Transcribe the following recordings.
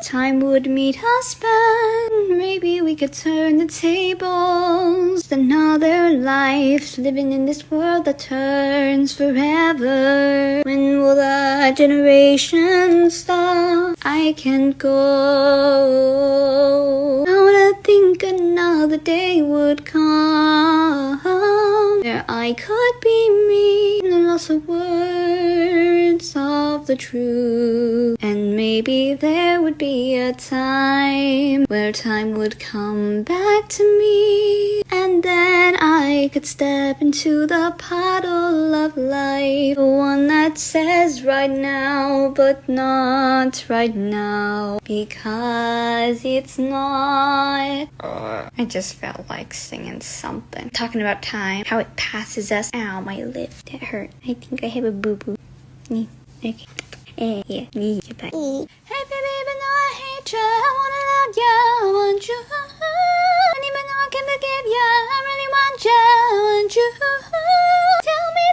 Time would meet us back. Maybe we could turn the tables. Another life living in this world that turns forever. When will the generation stop? I can't go. I wanna think another day would come where I could be me in the loss of words of the truth. And maybe there would be a time where time would come back to me, and then I could step into the puddle of life, the one that says right now but not right now, because it's not. I just felt like singing something, talking about time, how it passes us. Ow, my lip, that hurt. I think I have a boo-boo. Okay. Yeah. Hey baby, even though I hate you, I wanna love you, I want you. And even though I can forgive you, I really want you, I want you. Tell me,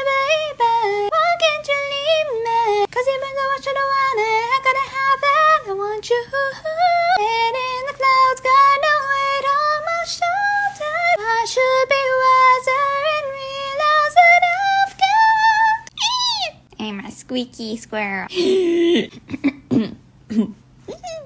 baby, why can't you leave me? Cause even though I should've wanted, I gotta have it, I want you. Head in the clouds, got no weight on my shoulders. I should be wiser and realize that I've got. I'm a squeaky squirrel. You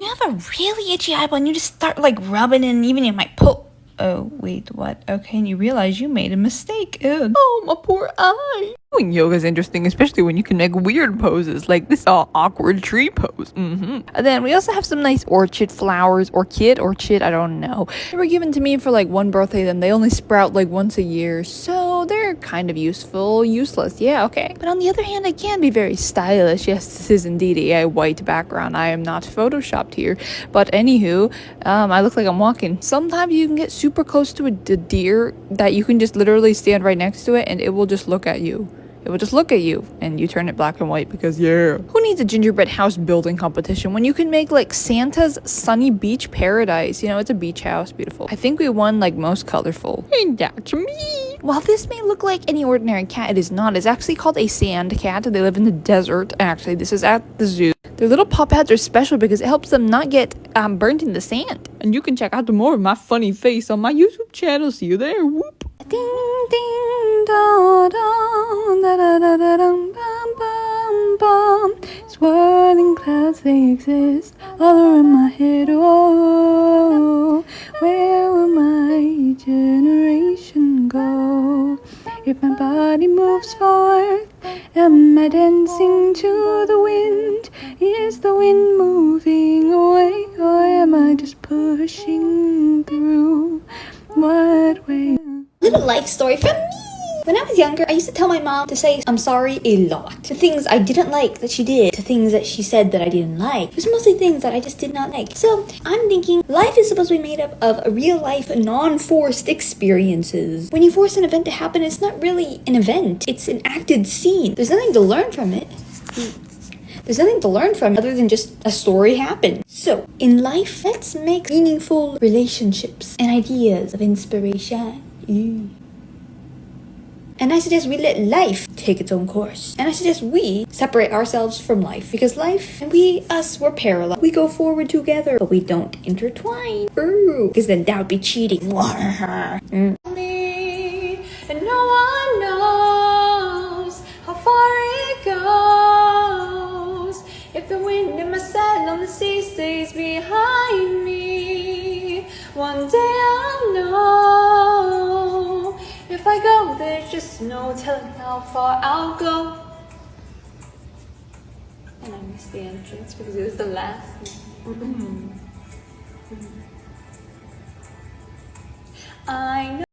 have a really itchy eyeball and you just start like rubbing it, and even you might pull. Oh, wait, what? Okay, and you realize you made a mistake. Ew. Oh, my poor eye. Doing yoga is interesting, especially when you can make weird poses, like this all awkward tree pose. And then we also have some nice orchid flowers, orchid, I don't know. They were given to me for like one birthday, then they only sprout like once a year, so they're kind of useful, useless, yeah, okay. But on the other hand, it can be very stylish. Yes, this is indeed a white background. I am not photoshopped here, but anywho, I look like I'm walking. Sometimes you can get super close to a deer that you can just literally stand right next to it and it will just look at you. It will just look at you and you turn it black and white because yeah. Who needs a gingerbread house building competition when you can make like Santa's sunny beach paradise? You know, it's a beach house, beautiful. I think we won like most colorful. And that's me. While this may look like any ordinary cat, it is not. It's actually called a sand cat. They live in the desert. Actually, this is at the zoo. Their little paw pads are special because it helps them not get burnt in the sand. And you can check out more of my funny face on my YouTube channel. See you there. Whoop. Ding ding da da da da da da dum bum bum bum. Swirling clouds, they exist all around my head. Oh, where will my generation go? If my body moves forward, am I dancing to the wind? Is the wind moving away, or am I just pushing through? What way? Little life story from me. When I was younger, I used to tell my mom to say I'm sorry a lot. To things I didn't like that she did, to things that she said that I didn't like. It was mostly things that I just did not like. So I'm thinking life is supposed to be made up of real life, non-forced experiences. When you force an event to happen, it's not really an event. It's an acted scene. There's nothing to learn from it. There's nothing to learn from other than just a story happened. So, in life, let's make meaningful relationships and ideas of inspiration. And I suggest we let life take its own course. And I suggest we separate ourselves from life, because life and we're parallel. We go forward together, but we don't intertwine. Ooh, because then that would be cheating. And no one knows how far it goes. If the wind in my sail on the sea stays behind me, one day I'll know. If I go, there's just no telling how far I'll go. And I missed the entrance because it was the last one. I know.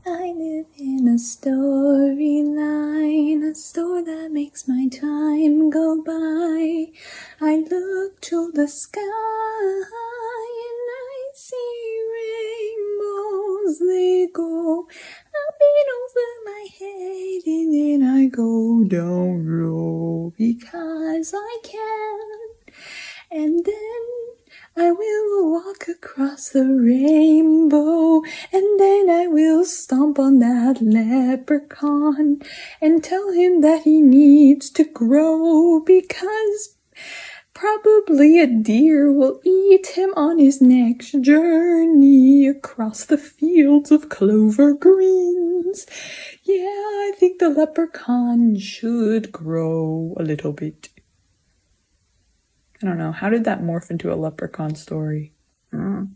I live in a storyline, a store that makes my time go by. I look to the sky and I see rainbows. They go up and over my head and then I go down low because I can. And then I will walk across the rainbow, and then I will stomp on that leprechaun and tell him that he needs to grow because probably a deer will eat him on his next journey across the fields of clover greens. Yeah, I think the leprechaun should grow a little bit. I don't know. How did that morph into a leprechaun story? Hello,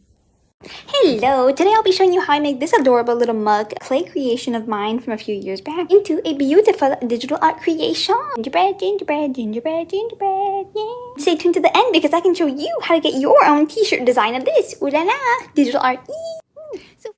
today I'll be showing you how I make this adorable little mug, a clay creation of mine from a few years back, into a beautiful digital art creation. Gingerbread, gingerbread, gingerbread, gingerbread, yeah. Stay tuned to the end because I can show you how to get your own t-shirt design of this. Ooh la la, digital art. So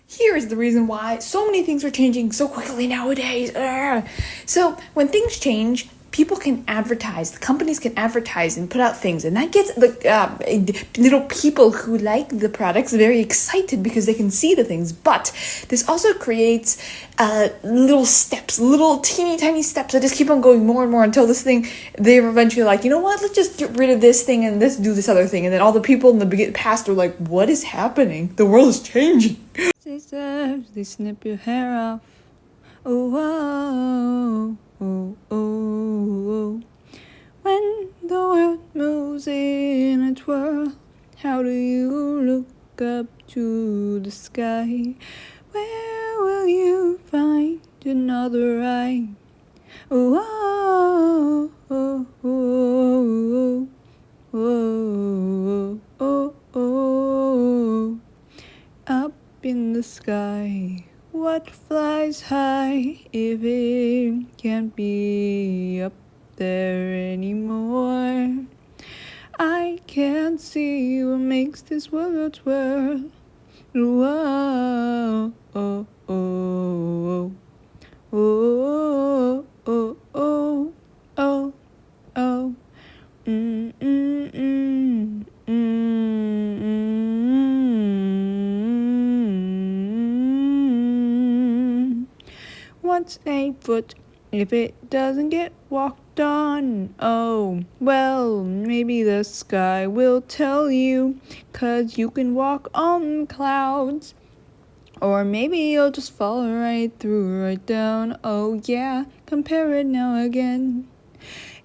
Here's the reason why so many things are changing so quickly nowadays. So when things change, people can advertise, the companies can advertise and put out things, and that gets the little people who like the products very excited because they can see the things. But this also creates little steps, little teeny tiny steps that just keep on going more and more until this thing, they're eventually like, you know what, let's just get rid of this thing and let's do this other thing. And then all the people in the past are like, what is happening? The world is changing. Sisters, they snip your hair off. Oh, oh, oh, oh, oh. When the world moves in a twirl, how do you look up to the sky? Where will you find another eye? Oh, oh, oh, oh, oh, oh, oh, oh. Up in the sky, what flies high if it can't be up there anymore? I can't see what makes this world twirl. Whoa, oh, oh, oh, oh, oh, oh, oh, oh, mm, mm, mm, What's a foot if it doesn't get walked on? Oh, well, maybe the sky will tell you, 'cause you can walk on clouds. Or maybe you'll just fall right through, right down. Oh yeah, compare it now again.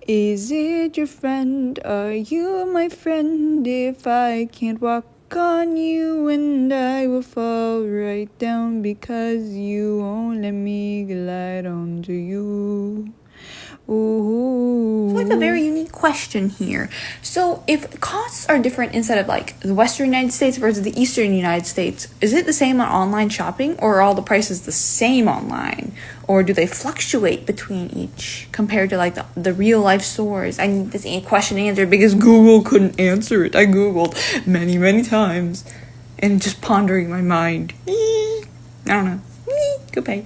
Is it your friend? Are you my friend? If I can't walk on you, and I will fall right down because you won't let me glide onto you. Ooh. It's like a very unique question here. So if costs are different inside of like the Western United States versus the Eastern United States, is it the same on online shopping, or are all the prices the same online? Or do they fluctuate between each compared to like the real life stores? I need this question answered because Google couldn't answer it. I Googled many, many times and just pondering my mind. I don't know. Goodbye.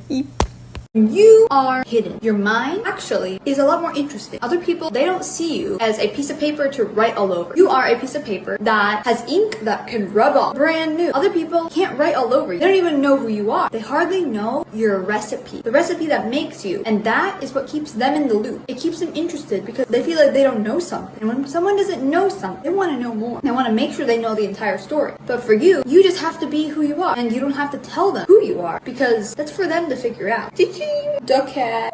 You are hidden. Your mind actually is a lot more interesting. Other people, they don't see you as a piece of paper to write all over. You are a piece of paper that has ink that can rub off. Brand new. Other people can't write all over you. They don't even know who you are. They hardly know your recipe. The recipe that makes you. And that is what keeps them in the loop. It keeps them interested because they feel like they don't know something. And when someone doesn't know something, they want to know more. They want to make sure they know the entire story. But for you, you just have to be who you are. And you don't have to tell them who you are because that's for them to figure out. Duckhead.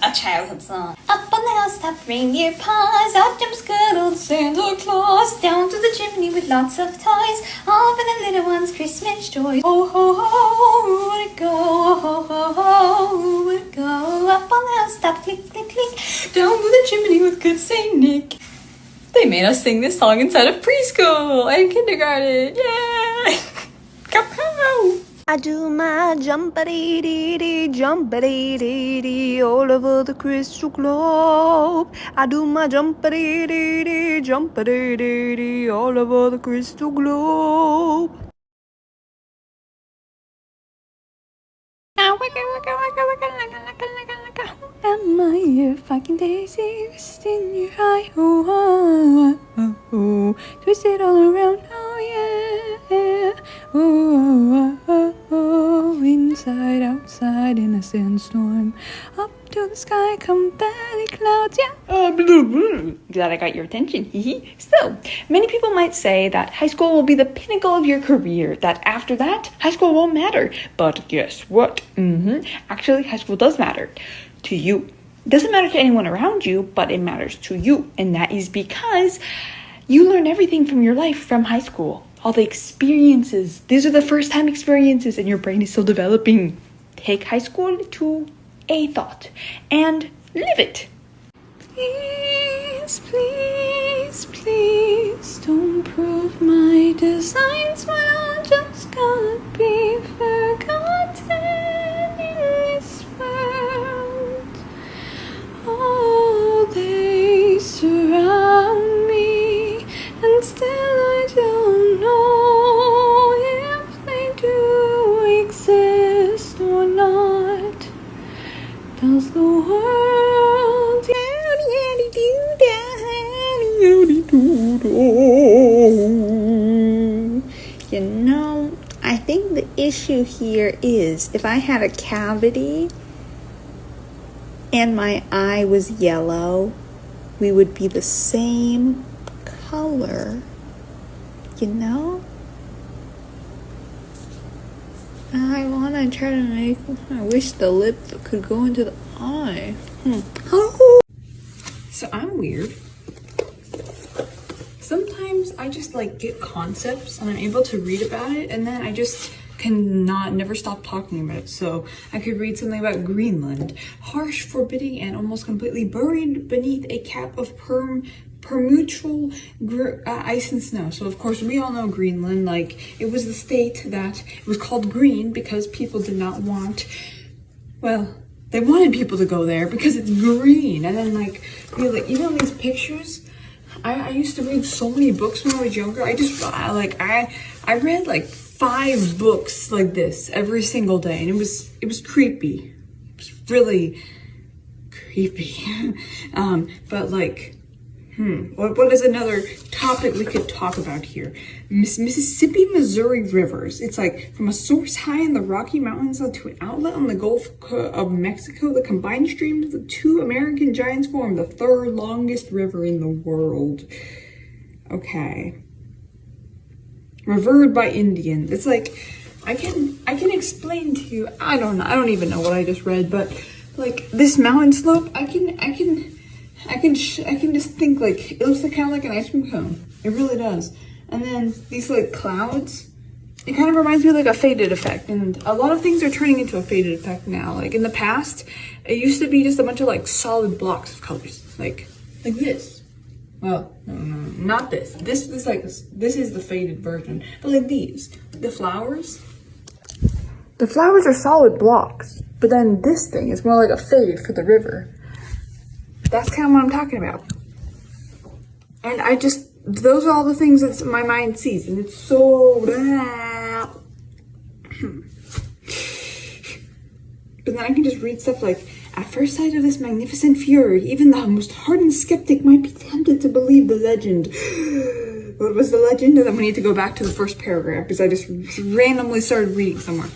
A childhood song. Up on the housetop, reindeer paws, up jumps good old Santa Claus, down to the chimney with lots of toys, all for the little ones' Christmas joys. Oh ho ho, would it go? Oh ho ho ho, would it go? Up on the housetop, click click click, down to the chimney with good Saint Nick. They made us sing this song inside of preschool and kindergarten. Yeah! Kapow! I do my jump-a-dee-dee-dee, jump-a-dee-dee-dee, all over the crystal globe. I do my jump-a-dee-dee-dee, jump-a-dee-dee-dee, all over the crystal globe. Am I if I can daisy twist in your eye? Oh, oh, oh, oh, twist it all around. Oh yeah, oh, oh, oh, oh, inside, outside, in a sandstorm, up to the sky, come valley clouds. Yeah. Glad I got your attention. So, many people might say that high school will be the pinnacle of your career. That after that, high school won't matter. But guess what? Actually, high school does matter. To you. It doesn't matter to anyone around you, but it matters to you. And that is because you learn everything from your life from high school. All the experiences. These are the first time experiences and your brain is still developing. Take high school to a thought and live it. Please, please, please don't prove my designs when I'm just gonna be forgotten in this world. Oh, they surround me, and still I don't know if they do exist or not. Does the world You know, I think the issue here is if I had a cavity and my eye was yellow, we would be the same color, you know? I want to try to make, I wish the lip could go into the eye. So I'm weird. Sometimes I just like get concepts and I'm able to read about it and then I just never stop talking about it. So I could read something about Greenland, harsh, forbidding, and almost completely buried beneath a cap of perpetual ice and snow. So of course we all know Greenland, like it was the state that it was called green because people did not want, well, they wanted people to go there because it's green. And then like, you know, like even on these pictures, I used to read so many books when I was younger. I read like 5 books like this every single day, and it was creepy. It was really creepy. But like, what is another topic we could talk about here? Mississippi, Missouri rivers. It's like from a source high in the Rocky Mountains to an outlet on the Gulf of Mexico. The combined streams of the 2 American giants form the 3rd longest river in the world. Okay. Revered by Indians. It's like I can explain to you. I don't even know what I just read, but like this mountain slope, I can just think like it looks like kind of like an ice cream cone. It really does. And then these like clouds, it kind of reminds me of like a faded effect. And a lot of things are turning into a faded effect now. Like in the past, it used to be just a bunch of like solid blocks of colors, like this. Well, no, not this. This is the faded version. But like these, the flowers are solid blocks. But then this thing is more like a fade for the river. That's kind of what I'm talking about. And those are all the things that my mind sees. And it's so... But then I can just read stuff like, at first sight of this magnificent fjord, even the most hardened skeptic might be tempted to believe the legend. What was the legend? And then we need to go back to the first paragraph because I just randomly started reading somewhere.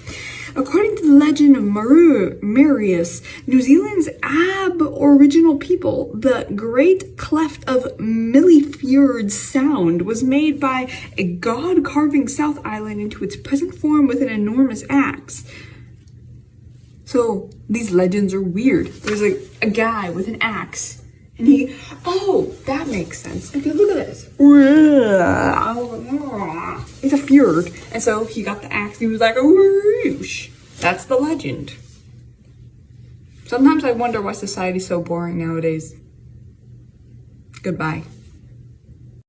According to the legend of Marius, New Zealand's aboriginal people, the Great Cleft of Millifjord Sound was made by a god carving South Island into its present form with an enormous axe. So these legends are weird. There's a guy with an axe. And oh, that makes sense. Okay, look at this. It's a fjord. And so he got the axe. He was like, whoosh. That's the legend. Sometimes I wonder why society's so boring nowadays. Goodbye.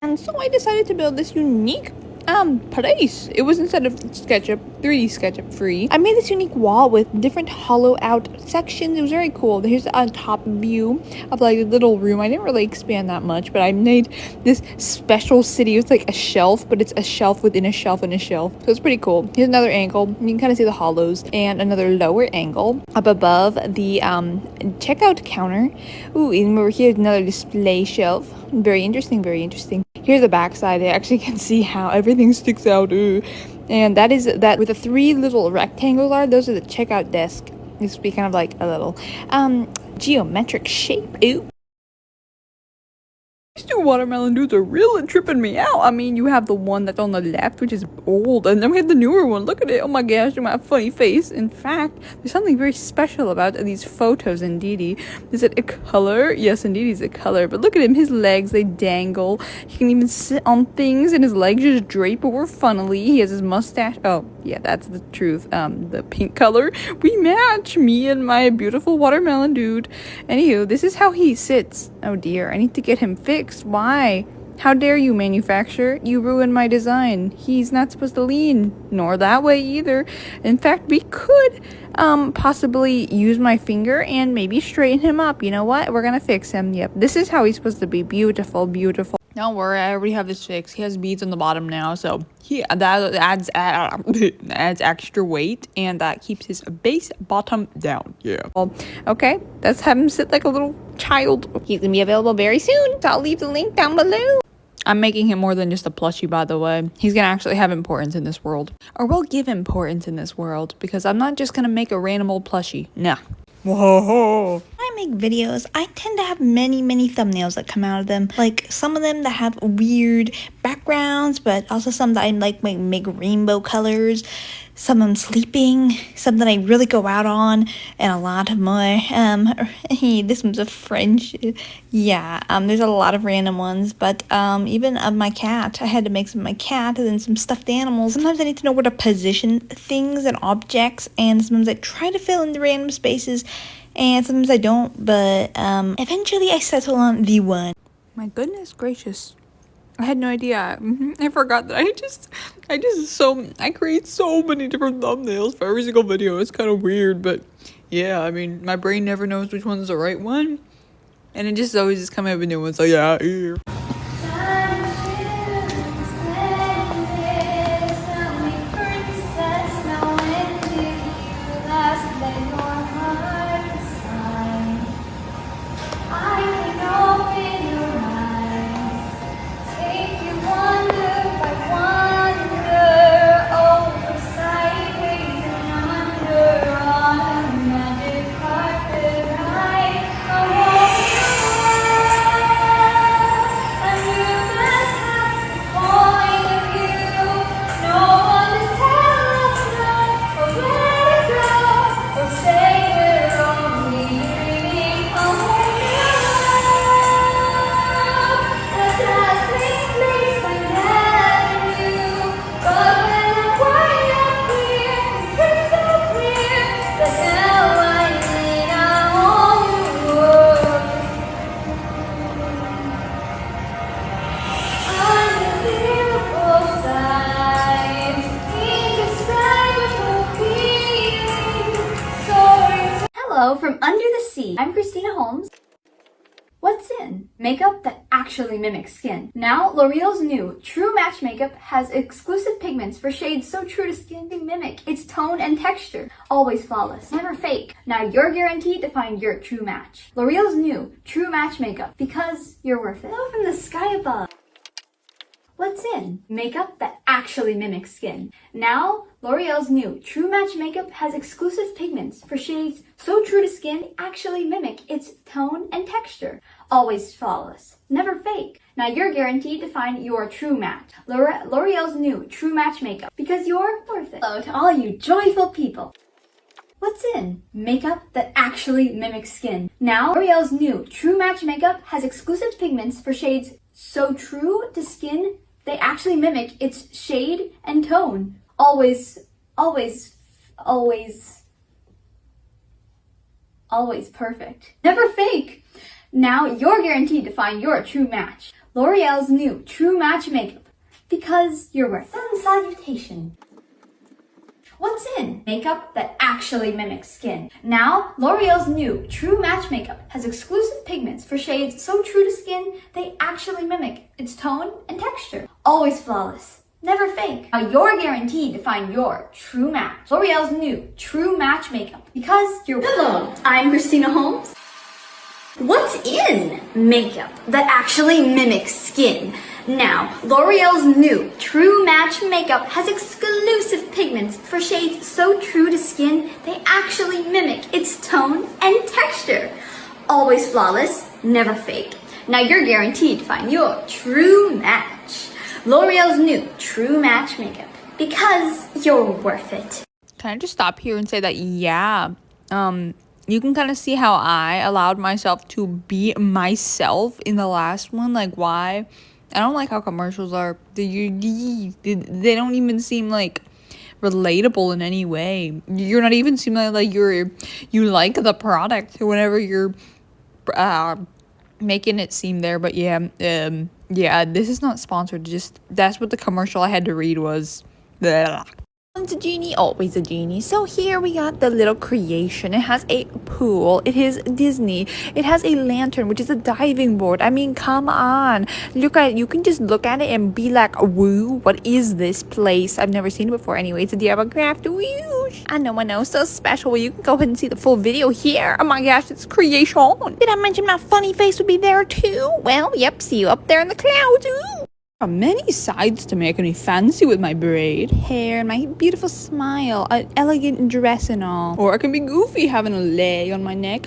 And so I decided to build this unique place. It was instead of SketchUp, 3D SketchUp free. I made this unique wall with different hollow out sections. It was very cool. Here's a top view of like a little room. I didn't really expand that much, but I made this special city. It's like a shelf, but it's a shelf within a shelf in a shelf. So it's pretty cool. Here's another angle. You can kind of see the hollows, and another lower angle up above the checkout counter. Ooh, and over here's another display shelf. Very interesting, very interesting. Here's the back side. I actually can see how everything sticks out. Ooh. And that is that with the 3 little rectangles those are the checkout desk. This would be kind of like a little geometric shape. Ooh. These 2 watermelon dudes are really tripping me out. I mean, you have the one that's on the left, which is old, and then we have the newer one. Look at it. Oh my gosh, my funny face. In fact, there's something very special about these photos in Didi. Is it a color? Yes, indeed, he's a color. But look at him. His legs, they dangle. He can even sit on things, and his legs just drape over funnily. He has his mustache. Oh, yeah, that's the truth. The pink color. We match, me and my beautiful watermelon dude. Anywho, this is how he sits. Oh dear, I need to get him fixed. Why? How dare you, manufacturer? You ruined my design. He's not supposed to lean, nor that way either. In fact, we could possibly use my finger and maybe straighten him up. You know what? We're gonna fix him. Yep, this is how he's supposed to be. Beautiful, beautiful. Don't worry, I already have this fixed. He has beads on the bottom now, so that adds extra weight, and that keeps his base bottom down. Yeah. Well, okay, let's have him sit like a little child. He's gonna be available very soon, so I'll leave the link down below. I'm making him more than just a plushie, by the way. He's gonna actually have importance in this world. Or we'll give importance in this world, because I'm not just gonna make a random old plushie. Nah. Whoa. I make videos, I tend to have many thumbnails that come out of them. Like some of them that have weird backgrounds, but also some that I like make rainbow colors. Some of them sleeping, some that I really go out on, and a lot more. This one's a friendship. Yeah, there's a lot of random ones, but even of my cat. I had to make some of my cat and then some stuffed animals. Sometimes I need to know where to position things and objects, and sometimes I try to fill in the random spaces, and sometimes I don't, but eventually I settle on the one. My goodness gracious. I had no idea. I forgot that I create so many different thumbnails for every single video. It's kind of weird, but yeah, I mean, my brain never knows which one's the right one. And it just always just coming up with new ones. So yeah, here. Hello from Under the Sea. I'm Christina Holmes. What's in? Makeup that actually mimics skin. Now, L'Oreal's new True Match Makeup has exclusive pigments for shades so true to skin they mimic its tone and texture. Always flawless, never fake. Now you're guaranteed to find your true match. L'Oreal's new True Match Makeup, because you're worth it. Hello from the sky above. What's in? Makeup that actually mimics skin. Now, L'Oreal's new True Match Makeup has exclusive pigments for shades so true to skin they actually mimic its tone and texture. Always flawless, never fake. Now you're guaranteed to find your true match. L'Oreal's new True Match Makeup, because you're worth it. Hello to all you joyful people. What's in? Makeup that actually mimics skin. Now, L'Oreal's new True Match Makeup has exclusive pigments for shades so true to skin they actually mimic its shade and tone. Always perfect. Never fake. Now you're guaranteed to find your true match. L'Oreal's new True Match Makeup, because you're worth it. Sun salutation. What's in? Makeup that actually mimics skin. Now, L'Oreal's new True Match Makeup has exclusive pigments for shades so true to skin they actually mimic its tone and texture. Always flawless, never fake. Now you're guaranteed to find your true match. L'Oreal's new True Match Makeup, because you're... Hello, I'm Christina Holmes. What's in? Makeup that actually mimics skin. Now, L'Oreal's new True Match Makeup has exclusive pigments for shades so true to skin they actually mimic its tone and texture. Always flawless, never fake. Now you're guaranteed to find your true match. L'Oreal's new True Match Makeup, because you're worth it. Can I just stop here and say that, yeah, you can kind of see how I allowed myself to be myself in the last one. Like, why? I don't like how commercials are. They don't even seem like relatable in any way. You're not even seeming like you like the product whenever you're making it seem there. But yeah, this is not sponsored. Just that's what the commercial I had to read was. Blah. Once a genie, always a genie. So here we got the little creation. It has a pool. It is Disney. It has a lantern, which is a diving board. I mean, come on. Look at it. You can just look at it and be like, woo, what is this place? I've never seen it before anyway. It's a Diablo craft. Woo. I know. So special. Well, you can go ahead and see the full video here. Oh my gosh, it's creation. Did I mention my funny face would be there too? Well, yep, see you up there in the clouds. Ooh. There are many sides to make me fancy with my braid, hair, and my beautiful smile, an elegant dress and all. Or I can be goofy, having a lei on my neck,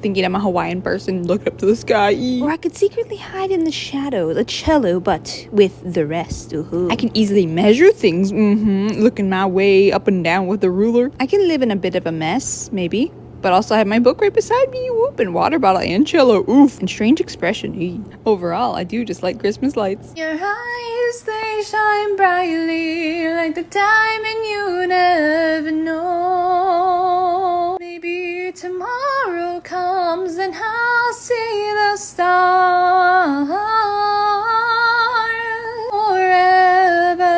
thinking I'm a Hawaiian person, looking up to the sky. Or I could secretly hide in the shadows, a cello, but with the rest. I can easily measure things, looking my way up and down with a ruler. I can live in a bit of a mess, maybe. But also have my book right beside me, whoop, and water bottle and cello, oof, and strange expression. Overall, I do just like Christmas lights. Your eyes, they shine brightly like the diamond you never know. Maybe tomorrow comes and I'll see the stars forevermore.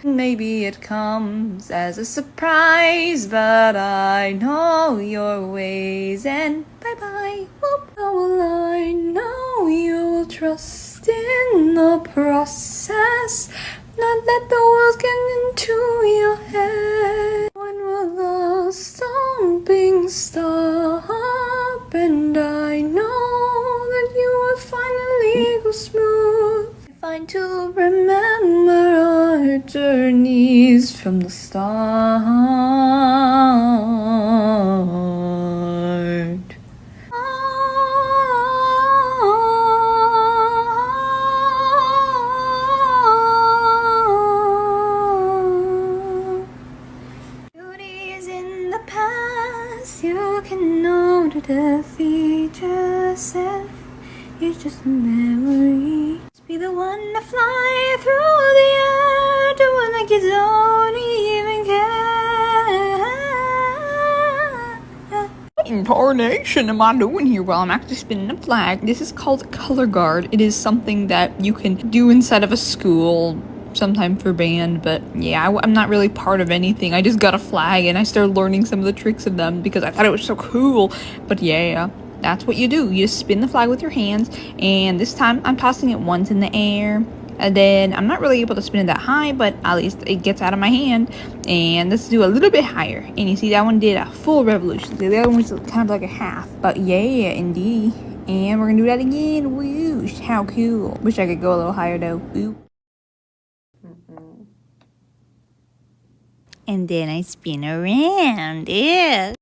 Maybe it comes as a surprise, but I know your ways, and bye-bye. How will I know you'll trust in the process? Not let the world get into your head. When will the stomping stop? And I know that you will finally go smooth. Find to remember our journeys from the start. Beauty's in the past. You can know to defeat yourself. It's just a memory. Be the one to fly through the air, the one like you don't even care. What incarnation am I doing here while I'm actually spinning a flag? This is called color guard. It is something that you can do inside of a school sometime for band, but yeah, I'm not really part of anything. I just got a flag and I started learning some of the tricks of them because I thought it was so cool. But yeah, that's what you do. You just spin the flag with your hands, and this time I'm tossing it once in the air. And then I'm not really able to spin it that high, but at least it gets out of my hand. And let's do a little bit higher. And you see that one did a full revolution. The other one was kind of like a half. But yeah, indeed. And we're gonna do that again. Whoosh, how cool. Wish I could go a little higher though. Ooh. And then I spin around. Yeah.